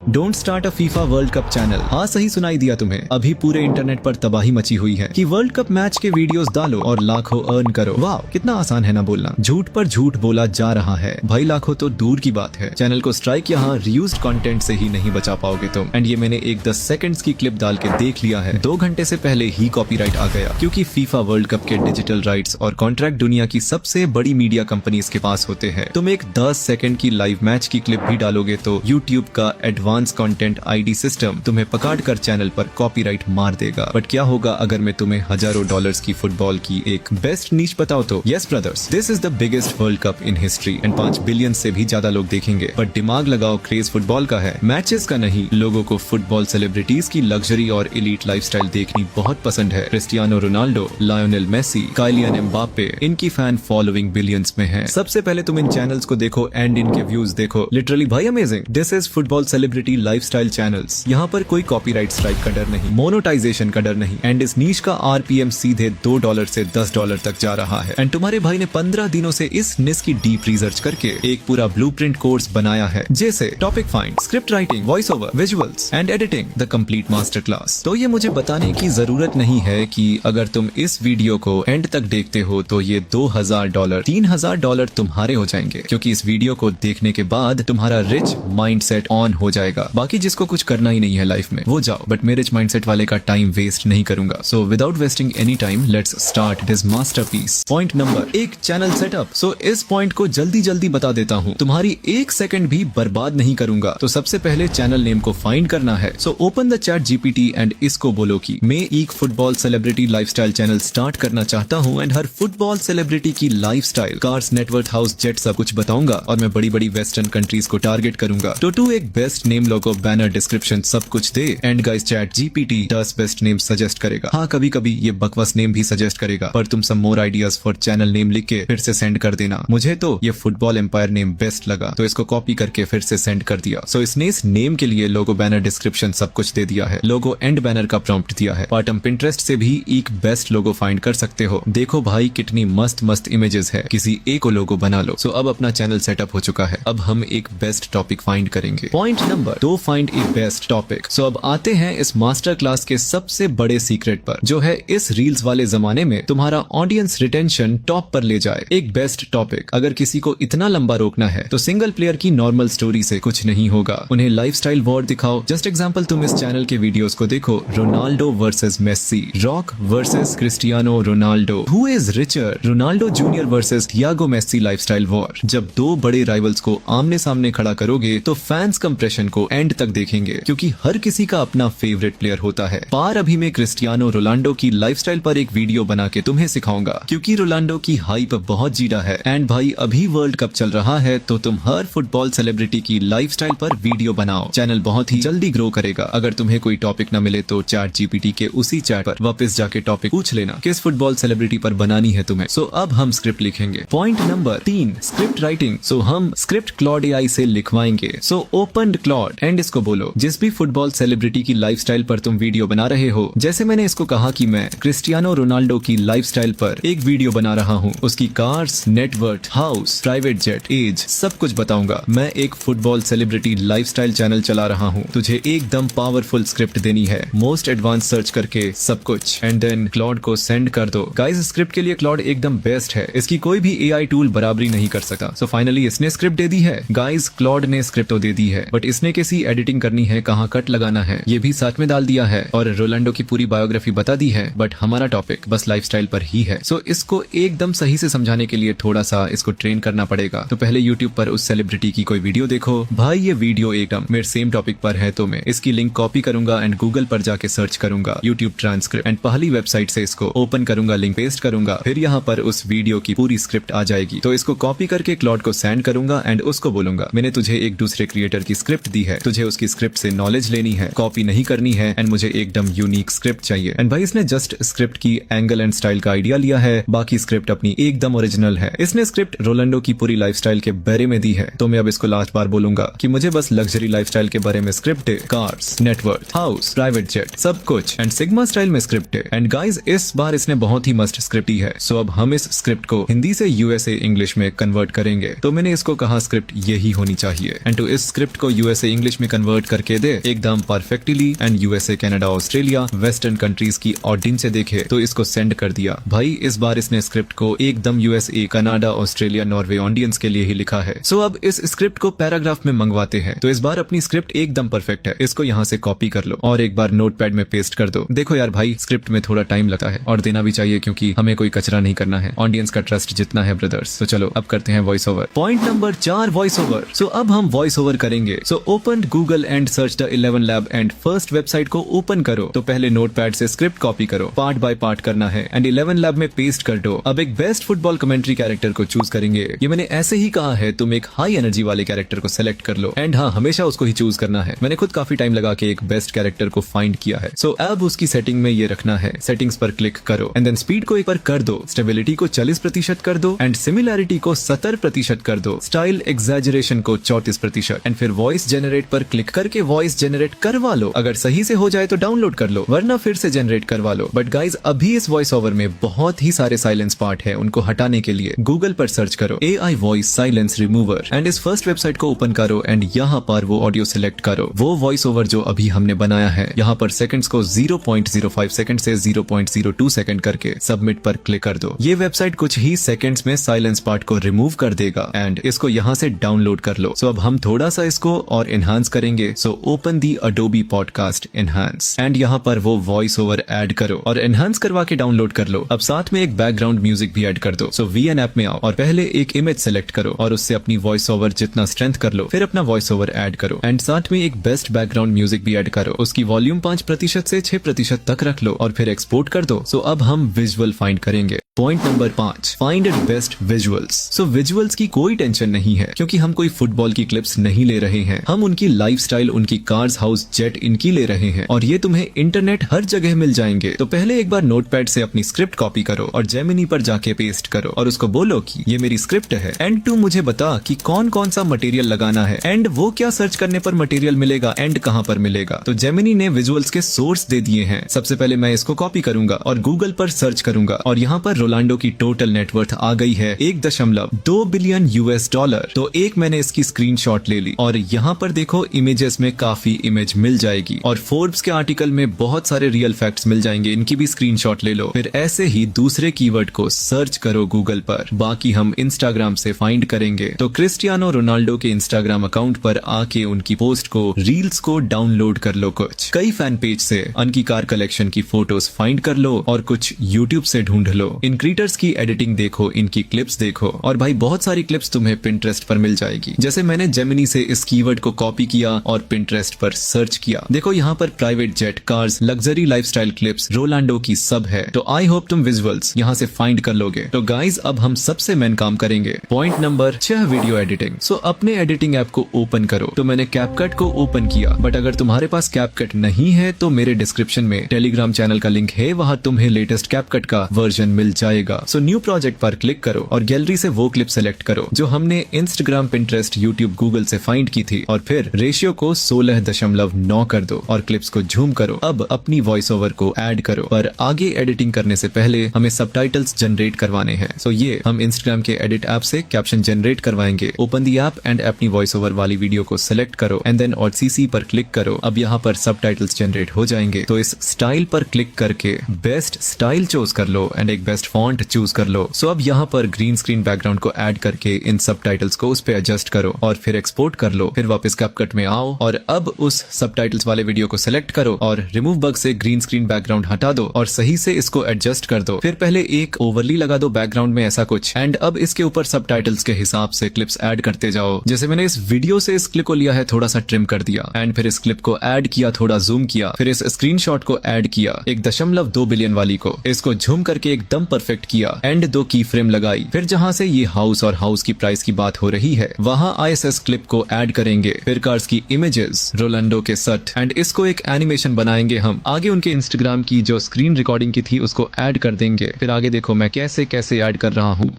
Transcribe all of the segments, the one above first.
Don't start a FIFA world cup channel. हाँ, सही सुनाई दिया तुम्हें। अभी पूरे इंटरनेट पर तबाही मची हुई है कि वर्ल्ड कप मैच के वीडियोस डालो और लाखों अर्न करो। वाह, कितना आसान है ना बोलना। झूठ पर झूठ बोला जा रहा है भाई, लाखों तो दूर की बात है। चैनल को स्ट्राइक यहाँ रीयूज्ड कंटेंट से ही नहीं बचा पाओगे तुम। एंड ये मैंने एक 10 सेकंड्स की क्लिप डाल के देख लिया है, 2 घंटे से पहले ही कॉपीराइट आ गया, क्योंकि फीफा वर्ल्ड कप के डिजिटल राइट्स और कॉन्ट्रैक्ट दुनिया की सबसे बड़ी मीडिया कंपनीज के पास होते हैं। तुम एक 10 सेकंड की लाइव मैच की क्लिप भी डालोगे तो यूट्यूब का एडवांस कंटेंट आईडी सिस्टम तुम्हें पकड़ कर चैनल पर कॉपीराइट मार देगा। बट क्या होगा अगर मैं तुम्हें हजारों डॉलर्स की फुटबॉल की एक बेस्ट नीच बताऊं तो? Yes brothers, this is the biggest world cup in history and 5 billion से भी ज्यादा लोग देखेंगे। बट दिमाग लगाओ, क्रेज फुटबॉल का है, मैचेस का नहीं। लोगों को फुटबॉल सेलिब्रिटीज की लग्जरी और एलीट लाइफस्टाइल देखनी बहुत पसंद है। Cristiano Ronaldo, Lionel Messi, Kylian Mbappe, इनकी फैन फॉलोइंग बिलियंस में है। सबसे पहले तुम इन चैनल्स को देखो एंड इनके व्यूज देखो। लिटरली भाई amazing. This is football celebrity lifestyle channels. यहाँ पर कोई कॉपीराइट स्ट्राइक का डर नहीं, मोनेटाइजेशन का डर नहीं, एंड इस नीच का आरपीएम सीधे $2 से $10 तक जा रहा है। एंड तुम्हारे भाई ने 15 दिनों से इस निश की डीप रिसर्च करके एक पूरा ब्लूप्रिंट कोर्स बनाया है, जैसे topic find, script writing, voice over, visuals and editing, the complete master class. तो ये मुझे बताने की जरूरत नहीं है कि अगर तुम इस वीडियो को एंड तक देखते हो तो ये $2000, $3000 तुम्हारे हो जाएंगे, क्योंकि इस वीडियो को देखने के बाद तुम्हारा रिच माइंडसेट ऑन हो जाएगा। बाकी जिसको कुछ करना ही नहीं है लाइफ में वो जाओ, बट मैं रिच माइंडसेट वाले का टाइम वेस्ट नहीं करूंगा। So without wasting any time, let's start this masterpiece. Point number 1, channel setup. So इस पॉइंट को जल्दी जल्दी बता देता हूँ, तुम्हारी 1 सेकंड भी बर्बाद नहीं करूंगा। तो सबसे पहले चैनल नेम को फाइंड करना है। So open the chat GPT and इसको बोलो कि मैं एक football celebrity lifestyle channel start करना चाहता हूँ एंड हर फुटबॉल सेलिब्रिटी की lifestyle, cars, net worth, house, jet सब कुछ बताऊंगा और मैं बड़ी बड़ी वेस्टर्न कंट्रीज को टारगेट करूंगा। तो टू एक best name, logo, banner, description सब कुछ दे and guys ChatGPT 10 best name suggest करेगा। हाँ, कभी कभी ये बकवास नेम भी सजेस्ट करेगा, पर तुम some more ideas for channel name लिख के फिर से सेंड कर देना। मुझे तो ये फुटबॉल एम्पायर नेम बेस्ट लगा तो इसको कॉपी करके फिर से सेंड कर दिया। सो इसने इस नेम के लिए लोगो, बैनर, डिस्क्रिप्शन सब कुछ दे दिया है। लोगो एंड बैनर का प्रॉम्प्ट दिया है। पार्टम पिंटरेस्ट से भी एक बेस्ट लोगो फाइंड कर सकते हो। देखो भाई कितनी मस्त मस्त इमेजेस है, किसी एक को लोगो बना लो। सो अब अपना चैनल सेटअप हो चुका है। अब हम एक बेस्ट टॉपिक फाइंड करेंगे। Point number 2, find a best topic. So अब आते हैं इस मास्टर क्लास के सबसे बड़े सीक्रेट पर, जो है इस रील्स वाले जमाने में तुम्हारा ऑडियंस रिटेंशन टॉप पर ले जाए। एक बेस्ट टॉपिक। अगर किसी को इतना लंबा रोकना है तो सिंगल प्लेयर की नॉर्मल स्टोरी से कुछ नहीं होगा, उन्हें लाइफस्टाइल वॉर दिखाओ। जस्ट एग्जांपल, तुम इस चैनल के वीडियोस को देखो, Ronaldo versus Messi, Rock versus Cristiano Ronaldo, who is richer, Ronaldo junior versus Thiago Messi lifestyle war. जब 2 बड़े राइवल्स को आमने सामने खड़ा करोगे तो फैंस कंप्रेशन को एंड तक देखेंगे, क्योंकि हर किसी का अपना फेवरेट प्लेयर होता है। पार अभी मैं क्रिस्टियानो रोनाल्डो की लाइफस्टाइल पर एक वीडियो बना के तुम्हें सिखाऊंगा, क्योंकि रोनाल्डो की हाइप बहुत जीरा है। एंड भाई अभी वर्ल्ड कप चल रहा है तो तुम हर फुटबॉल सेलिब्रिटी की लाइफस्टाइल पर वीडियो बनाओ। चैनल बहुत ही जल्दी ग्रो करेगा। अगर तुम्हें कोई टॉपिक न मिले तो चैट जीपीटी के उसी चैट पर वापस जाके टॉपिक पूछ लेना किस फुटबॉल सेलिब्रिटी पर बनानी है तुम्हें। सो अब हम स्क्रिप्ट लिखेंगे। Point number 3, script writing. So हम स्क्रिप्ट क्लॉड एआई से लिखवाएंगे। सो ओपन क्लॉड एंड इसको बोलो, जिस भी फुटबॉल सेलिब्रिटी की लाइफस्टाइल पर तुम वीडियो बना रहे हो, जैसे मैंने इसको कहा कि मैं क्रिस्टियानो रोनाल्डो की लाइफस्टाइल पर एक वीडियो बना रहा हूँ, उसकी cars, net worth, house, private jet, age सब कुछ बताऊंगा। मैं एक फुटबॉल सेलिब्रिटी लाइफस्टाइल चैनल चला रहा हूँ। तुझे एकदम पावरफुल स्क्रिप्ट देनी है, मोस्ट एडवांस सर्च करके सब कुछ, एंड देन क्लॉड को सेंड कर दो। गाइस स्क्रिप्ट के लिए क्लॉड एकदम बेस्ट है, इसकी कोई भी एआई टूल बराबरी नहीं कर सकता। सो फाइनली इसने स्क्रिप्ट दे दी है। गाइस क्लॉड ने स्क्रिप्ट तो दे दी है, बट इसने कैसी एडिटिंग करनी है, कहाँ कट लगाना है, ये भी साथ में डाल दिया है, और रोनाल्डो की पूरी बायोग्राफी बता दी है। बट हमारा टॉपिक बस लाइफस्टाइल पर ही है। सो इसको एकदम सही से समझाने के लिए थोड़ा सा इसको ट्रेन करना पड़ेगा। तो पहले यूट्यूब पर उस सेलिब्रिटी की कोई वीडियो देखो। भाई ये वीडियो एकदम मेरे सेम टॉपिक पर है, तो मैं इसकी लिंक कॉपी करूंगा एंड गूगल पर जाके सर्च करूंगा यूट्यूब ट्रांसक्रिप्ट, एंड पहली वेबसाइट से इसको ओपन करूंगा, लिंक पेस्ट करूंगा, फिर यहाँ पर उस वीडियो की पूरी स्क्रिप्ट आ जाएगी। तो इसको कॉपी करके क्लॉड को सेंड करूंगा एंड उसको बोलूंगा मैंने तुझे एक दूसरे क्रिएटर की स्क्रिप्ट दी है, तुझे उसकी स्क्रिप्ट से नॉलेज लेनी है, कॉपी नहीं करनी है, एंड मुझे एकदम यूनिक स्क्रिप्ट चाहिए। एंड भाई इसने जस्ट स्क्रिप्ट की एंगल एंड स्टाइल का आइडिया लिया है, बाकी स्क्रिप्ट अपनी एकदम ओरिजिनल है। इसने स्क्रिप्ट रोनाल्डो की पूरी लाइफस्टाइल के बारे में दी है। तो मैं अब इसको लास्ट बार बोलूंगा कि मुझे बस लग्जरी लाइफस्टाइल के बारे में स्क्रिप्ट है, cars, net worth, house, private jet सब कुछ, एंड सिग्मा स्टाइल में स्क्रिप्ट है। एंड गाइस इस बार इसने बहुत ही मस्त स्क्रिप्ट दी है। सो अब हम इस स्क्रिप्ट को हिंदी से यूएसए इंग्लिश में कन्वर्ट करेंगे। तो मैंने इसको कहा स्क्रिप्ट यही होनी चाहिए, एंड टू इस स्क्रिप्ट को यूएसए इंग्लिश में कन्वर्ट करके दे एकदम perfectly and USA, Canada, Australia, western countries की ऑडियंस से देखे तो इसको सेंड कर दिया। भाई इस बार इसने स्क्रिप्ट को एकदम USA, Canada, Australia, Norway audience के लिए ही लिखा है। सो अब इस स्क्रिप्ट को पैराग्राफ में मंगवाते हैं। तो इस बार अपनी स्क्रिप्ट एकदम परफेक्ट है, इसको यहाँ से कॉपी कर लो और एक बार नोटपैड में पेस्ट कर दो। देखो यार भाई, स्क्रिप्ट में थोड़ा टाइम लगता है और देना भी चाहिए क्योंकि हमें कोई कचरा नहीं करना है, ऑडियंस का ट्रस्ट जितना है ब्रदर्स। तो चलो अब करते हैं voice over. Point number 4, voice over. So अब हम वॉइस ओवर करेंगे। So open Google and search the 11 lab and first website को ओपन करो। तो पहले नोटपैड से स्क्रिप्ट कॉपी करो, पार्ट बाय पार्ट करना है एंड 11 लैब में पेस्ट कर दो। अब एक बेस्ट फुटबॉल कमेंट्री कैरेक्टर को चूज करेंगे। ये मैंने ऐसे ही कहा है, तुम एक हाई एनर्जी वाले कैरेक्टर को सेलेक्ट कर लो एंड हाँ, हमेशा उसको ही चूज करना है। मैंने खुद काफी टाइम लगा के एक बेस्ट कैरेक्टर को फाइंड किया है। सो अब उसकी सेटिंग में ये रखना है, सेटिंग्स पर क्लिक करो एंड देन स्पीड को एक बार कर दो, स्टेबिलिटी को 40% कर दो एंड सिमिलैरिटी को 70% कर दो, स्टाइल एग्जैजरेशन को 34% एंड फिर वॉइस जनरेट पर क्लिक करके वॉइस जनरेट करवा लो। अगर सही से हो जाए तो डाउनलोड कर लो, वरना फिर से जनरेट करवा लो। बट गाइज अभी इस वॉइस ओवर में बहुत ही सारे साइलेंस पार्ट है, उनको हटाने के लिए गूगल पर सर्च करो AI voice silence remover and इस फर्स्ट वेबसाइट को ओपन करो एंड यहाँ पर वो ऑडियो सिलेक्ट करो, वो वॉइस ओवर जो अभी हमने बनाया है। यहाँ पर सेकंड्स को 0.05 सेकंड से 0.02 सेकंड करके सबमिट पर क्लिक कर दो। ये वेबसाइट कुछ ही सेकंड्स में साइलेंस पार्ट को रिमूव कर देगा एंड इसको यहाँ से डाउनलोड कर लो। सो अब हम थोड़ा सा इसको और एनहांस करेंगे। So open the Adobe podcast enhance and यहाँ पर वो वॉइस ओवर ऐड करो और एनहांस करवा के डाउनलोड कर लो। अब साथ में एक बैकग्राउंड म्यूजिक भी ऐड कर दो। सो VN ऐप में आओ और पहले एक इमेज सेलेक्ट करो और उससे अपनी वॉइस ओवर जितना स्ट्रेंथ कर लो, फिर अपना वॉइस ओवर ऐड करो एंड साथ में एक बेस्ट बैकग्राउंड म्यूजिक भी ऐड करो। उसकी वॉल्यूम 5% से 6% तक रख लो और फिर एक्सपोर्ट कर दो। सो अब हम विजुअल फाइंड करेंगे। Point number 5, find it best visuals. So visuals की कोई टेंशन नहीं है क्योंकि हम कोई फुटबॉल की क्लिप्स नहीं ले रहे हैं, हम उनकी लाइफस्टाइल, उनकी कार्स, हाउस, जेट इनकी ले रहे हैं और ये तुम्हें इंटरनेट हर जगह मिल जाएंगे। तो पहले एक बार नोटपैड से अपनी स्क्रिप्ट कॉपी करो और जेमिनी पर जाके पेस्ट करो और उसको बोलो कि ये मेरी स्क्रिप्ट है एंड तू मुझे बता कि कौन कौन सा मटेरियल लगाना है एंड वो क्या सर्च करने पर मटेरियल मिलेगा एंड कहां पर मिलेगा। तो जेमिनी ने विजुअल्स के सोर्स दे दिए हैं। सबसे पहले मैं इसको कॉपी करूंगा और गूगल पर सर्च करूंगा और यहाँ पर रोनाल्डो की टोटल नेटवर्थ आ गई है 1.2 बिलियन $। तो एक मैंने इसकी स्क्रीनशॉट ले ली और यहाँ पर देखो इमेजेस में काफी इमेज मिल जाएगी और फोर्ब्स के आर्टिकल में बहुत सारे रियल फैक्ट्स मिल जाएंगे, इनकी भी स्क्रीनशॉट ले लो। फिर ऐसे ही दूसरे कीवर्ड को सर्च करो गूगल पर, बाकी हम इंस्टाग्राम से फाइंड करेंगे। तो क्रिस्टियानो रोनाल्डो के इंस्टाग्राम अकाउंट पर आके उनकी पोस्ट को, रील्स को डाउनलोड कर लो। कुछ कई फैन पेज से उनकी कार कलेक्शन की फोटोज फाइंड कर लो और कुछ यूट्यूब से ढूंढ लो। इन क्रिएटर्स की एडिटिंग देखो, इनकी क्लिप्स देखो और भाई बहुत सारी क्लिप्स तुम्हें पिंटरेस्ट पर मिल जाएगी। जैसे मैंने जेमिनी से इस कीवर्ड को कॉपी किया और पिंटरेस्ट पर सर्च किया। देखो यहाँ पर private jet, cars, luxury lifestyle clips Ronaldo की सब है। तो आई होप तुम विजुअल्स यहाँ से फाइंड कर लोगे। तो गाइज अब हम सबसे मेन काम करेंगे। Point number 6, video editing. So अपने एडिटिंग ऐप को ओपन करो। तो मैंने कैपकट को ओपन किया, बट अगर तुम्हारे पास कैपकट नहीं है तो मेरे डिस्क्रिप्शन में टेलीग्राम चैनल का लिंक है, वहां तुम्हें लेटेस्ट कैपकट का वर्जन मिल जाएगा। सो न्यू प्रोजेक्ट पर क्लिक करो और गैलरी से वो क्लिप सेलेक्ट करो जो हमने इंस्टाग्राम, पिंटरेस्ट, यूट्यूब, गूगल से फाइंड की थी और फिर रेशियो को 16.9 कर दो और क्लिप्स को झूम करो। अब अपनी वॉइस ओवर को ऐड करो, पर आगे एडिटिंग करने से पहले हमें सबटाइटल्स जनरेट करवाने हैं। सो ये हम इंस्टाग्राम के एडिट ऐप से कैप्शन जनरेट करवाएंगे। ओपन दी ऐप एंड अपनी वॉइस ओवर वाली वीडियो को सिलेक्ट करो एंड देन ऑडसीसी पर क्लिक करो। अब यहाँ पर सबटाइटल्स जनरेट हो जाएंगे। तो इस स्टाइल पर क्लिक करके बेस्ट स्टाइल चूज कर लो एंड एक बेस्ट फॉन्ट चूज कर लो। सो अब यहाँ पर ग्रीन स्क्रीन बैकग्राउंड को ऐड करके इन सबटाइटल्स को उस पे एडजस्ट करो और फिर एक्सपोर्ट कर लो। फिर वापस कैपकट में आओ और अब उस सबटाइटल्स वाले वीडियो को सिलेक्ट करो और रिमूव बग से ग्रीन स्क्रीन बैकग्राउंड हटा दो और सही से इसको एडजस्ट कर दो। फिर पहले एक ओवरली लगा दो बैकग्राउंड में, ऐसा कुछ, एंड अब इसके ऊपर सबटाइटल्स के हिसाब से क्लिप्स ऐड करते जाओ। जैसे मैंने इस वीडियो से इस क्लिप को लिया है, थोड़ा सा ट्रिम कर दिया एंड फिर इस क्लिप को ऐड किया, थोड़ा जूम किया, फिर इस स्क्रीनशॉट को ऐड किया 1.2 बिलियन वाली को, इसको झूम करके एकदम परफेक्ट किया एंड 2 की फ्रेम लगाई। फिर जहां से ये हाउस और हाउस की प्राइस की बात हो रही है वहां ISS क्लिप को ऐड करेंगे। फिर कार्स की इमेजेस, रोनाल्डो के सट एंड इसको एक एनिमेशन बनाएंगे हम। आगे उनके इंस्टाग्राम की जो स्क्रीन रिकॉर्डिंग की थी उसको ऐड कर देंगे। फिर आगे देखो मैं कैसे कैसे ऐड कर रहा हूँ।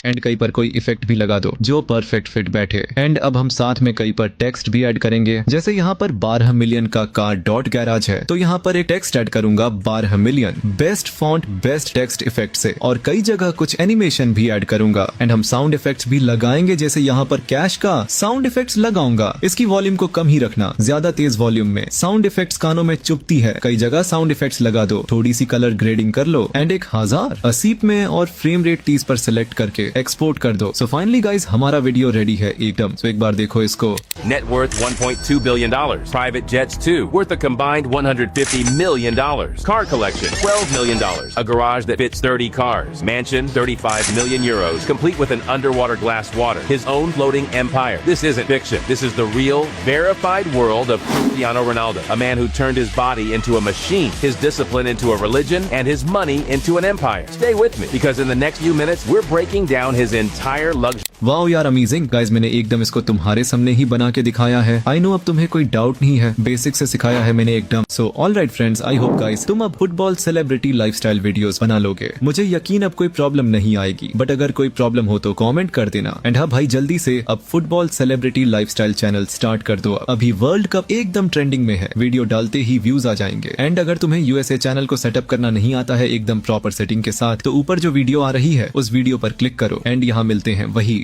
एंड कहीं पर कोई इफेक्ट भी लगा दो जो परफेक्ट फिट बैठे। एंड अब हम साथ में कहीं पर टेक्स्ट भी ऐड करेंगे, जैसे यहाँ पर 12 मिलियन का कार डॉट गैराज है तो यहाँ पर एक टेक्स्ट ऐड करूंगा 12 million best font best text effect से, और कई जगह कुछ एनिमेशन भी ऐड करूंगा। एंड हम साउंड इफेक्ट्स भी लगाएंगे, जैसे यहाँ पर कैश का साउंड इफेक्ट्स लगाऊंगा। इसकी वॉल्यूम को कम ही रखना, ज्यादा तेज वॉल्यूम में साउंड इफेक्ट्स कानों में चुभती है। कई जगह साउंड इफेक्ट्स लगा दो, थोड़ी सी कलर ग्रेडिंग कर लो एंड एक 1080 में और फ्रेम रेट 30 पर सिलेक्ट करके एक्सपोर्ट कर दो। सो फाइनली गाइस हमारा वीडियो रेडी है एकदम। सो एक बार देखो इसको। Net worth $1.2 billion. Private jets too, worth a combined $150 million. Car collection, $12 million. A garage that fits 30 cars. Mansion, 35 million euros, complete with an underwater glass water. His own floating empire. This isn't fiction. This is the real, verified world of Cristiano Ronaldo. A man who turned his body into a machine, his discipline into a religion, and his money into an empire. Stay with me, because in the next few minutes, we're breaking down his entire luxury. Wow यार amazing guys, मैंने एकदम इसको तुम्हारे सामने ही बना के दिखाया है। आई नो अब तुम्हें कोई डाउट नहीं है, बेसिक से सिखाया है मैंने एकदम। So alright friends, I hope guys तुम अब फुटबॉल सेलिब्रिटी लाइफस्टाइल वीडियोस बना लोगे। मुझे यकीन अब कोई प्रॉब्लम नहीं आएगी, बट अगर कोई प्रॉब्लम हो तो कमेंट कर देना। एंड हाँ भाई, जल्दी से अब football celebrity lifestyle channel start कर दो। अभी वर्ल्ड कप एकदम ट्रेंडिंग में है, वीडियो डालते ही व्यूज आ जाएंगे। एंड अगर तुम्हें यूएसए चैनल को सेटअप करना नहीं आता है एकदम प्रॉपर सेटिंग के साथ, तो ऊपर जो वीडियो आ रही है उस वीडियो पर क्लिक करो एंड यहाँ मिलते हैं वही